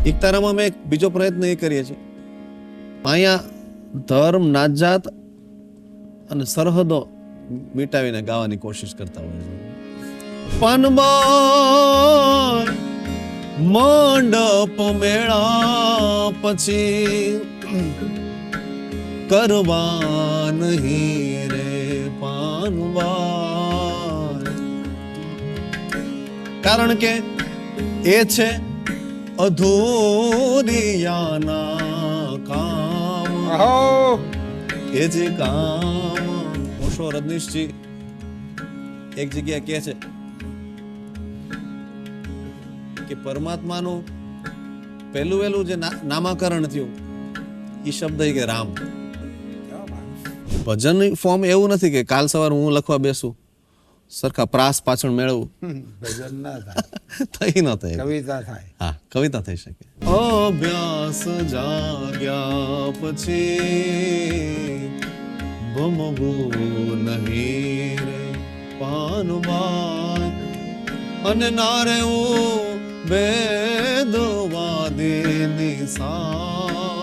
એકતારામાં અમે એક બીજો પ્રયત્ન એ કરીએ છીએ, અહીંયા ધર્મ, નાતજાત અને સરહદો મિટાવીને ગાવાની કોશિશ કરતા હોય છે. પાનબાર મંડપ મેળા પછી કરવા નહીં રે પાનબાર, કારણ કે એ છે અધૂરિયાના કામ, એ જે કામ. ઓશો રજનીશજી એક જગ્યા કહે છે કે પરમાત્માનું પહેલું વહેલું જે નામાકરણ થયું એ શબ્દ કે રામ. ભજન ફોર્મ એવું નથી કે કાલ સવારે હું લખવા બેસું સરખા પ્રાસ પાછળ મેળવું, ભજન ના થાય, થઈ ન થાય, કવિતા થાય. હા કવિતા થઈ શકે. અભ્યાસ જાગ્યા પછી ભમવું નહીં રે પાનબાઈ, અને નારે વેદવાદીની સા